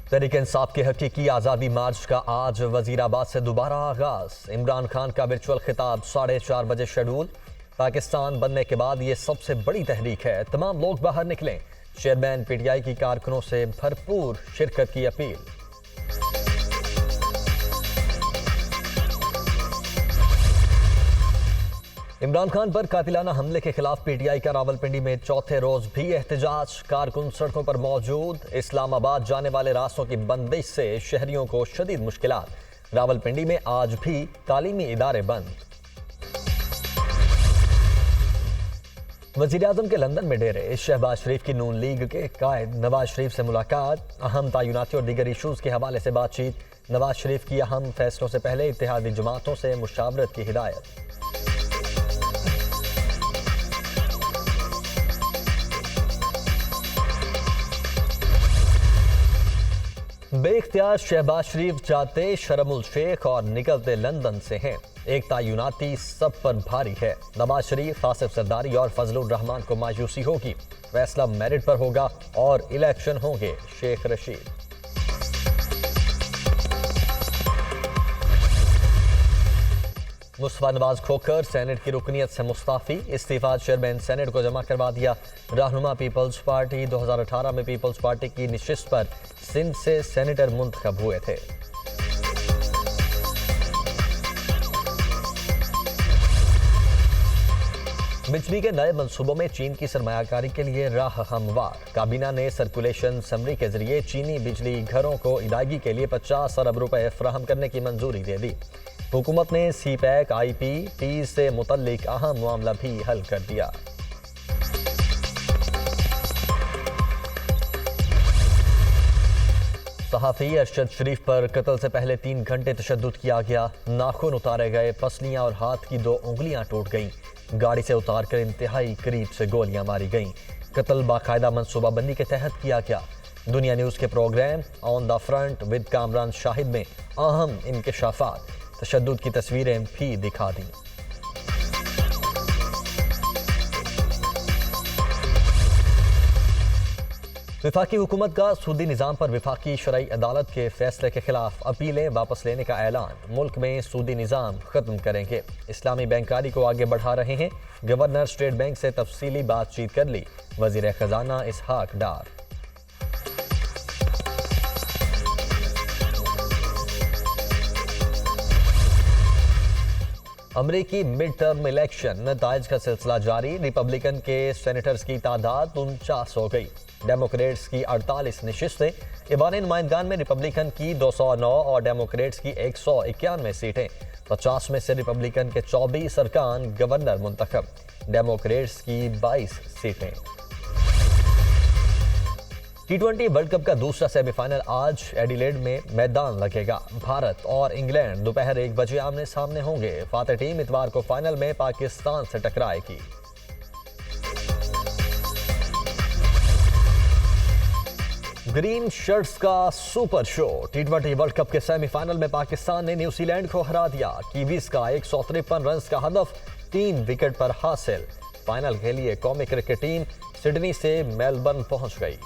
तहरीक-ए-इंसाफ के हकीकी आज़ादी मार्च का आज वजीराबाद से दोबारा आगाज। इमरान खान का वर्चुअल खिताब 4:30 बजे शेड्यूल। पाकिस्तान बनने के बाद ये सबसे बड़ी तहरीक है, तमाम लोग बाहर निकलें। चेयरमैन पीटीआई की कारकुनों से भरपूर शिरकत की अपील। इमरान खान पर कातिलाना हमले के खिलाफ पीटीआई का रावलपिंडी में चौथे रोज भी एहतजाज। कारकुन सड़कों पर मौजूद। इस्लामाबाद जाने वाले रास्तों की बंदिश से शहरियों को शदीद मुश्किलात। रावलपिंडी में आज भी तालीमी इदारे बंद। वजीर-ए-आज़म के लंदन में डेरे। शहबाज शरीफ की नून लीग के कायद नवाज शरीफ से मुलाकात। अहम तयनाती और दीगर इशूज के हवाले से बातचीत। नवाज शरीफ की अहम फैसलों से पहले इत्तेहादी जमातों से मुशावरत की हिदायत। बेख्तियार शहबाज शरीफ जाते शर्मुल शेख और निकलते लंदन से हैं। एक तयनाती सब पर भारी है। नवाज शरीफ, आसिफ जरदारी और फजलुर रहमान को मायूसी होगी। फैसला मेरिट पर होगा और इलेक्शन होंगे। शेख रशीद। मुस्तफा नवाज खोखर सेनेट की रुकनीत से मुस्ताफी। इस्तीफा चेयरमैन सेनेट को जमा करवा दिया। रहनुमा पीपल्स पार्टी 2018 में पीपल्स पार्टी की निशिस्त पर सिंध से सेनेटर मुंतखब हुए थे। बिजली के नए मंसूबों में चीन की सरमायाकारी के लिए राह हमवार। काबीना ने सर्कुलेशन समरी के जरिए चीनी बिजली घरों को अदायगी के लिए 50 अरब रुपए फराहम करने की मंजूरी दे दी। हुकूमत ने सीपैक IPP से मुतल्लिक अहम मामला भी हल कर दिया। सहाफ़ी अरशद शरीफ पर कत्ल से पहले 3 घंटे तशद्दुद किया गया। नाखून उतारे गए, पसलियां और हाथ की 2 उंगलियां टूट गईं। गाड़ी से उतारकर इंतहाई करीब से गोलियां मारी गईं। कत्ल बाकायदा मनसूबाबंदी के तहत किया गया। दुनिया न्यूज़ के programme on the front with Kamran Shahid में अहम इंकशाफात, तशद्दुद की तस्वीरें भी दिखा दी। विफाकी हुकूमत का सूदी निज़ाम पर विफाकी शरई अदालत के फैसले के खिलाफ अपीलें वापस लेने का ऐलान। मुल्क में सूदी निज़ाम खत्म करेंगे। इस्लामी बैंकारी को आगे बढ़ा रहे हैं। गवर्नर स्टेट बैंक से तफसीली बातचीत कर ली। वजीर खजाना इसहाक डार। अमरीकी मिड टर्म इलेक्शन नताइज का सिलसिला जारी। रिपब्लिकन के सेनेटर्स की तादाद 49 हो गई। डेमोक्रेट्स की 48 नशिस्तें। ईवानी नुमाइंदगान में रिपब्लिकन की 209 और डेमोक्रेट्स की 191 सीटें। 50 में से रिपब्लिकन के 24 अरकान गवर्नर मुंतखब। डेमोक्रेट्स की 22 सीटें। T20 वर्ल्ड कप का दूसरा सेमीफाइनल आज एडिलेड में मैदान लगेगा। भारत और इंग्लैंड दोपहर 1 बजे आमने सामने होंगे। फातेह टीम इतवार को फाइनल में पाकिस्तान से टकराएगी। ग्रीन शर्ट्स का super show. T20 world cup के सेमीफाइनल में पाकिस्तान ने न्यूजीलैंड को हरा दिया। कीवीज का 153 रन का हदफ 3 विकेट पर हासिल। फाइनल के लिए कौमी क्रिकेट टीम सिडनी से मेलबर्न पहुंच गई।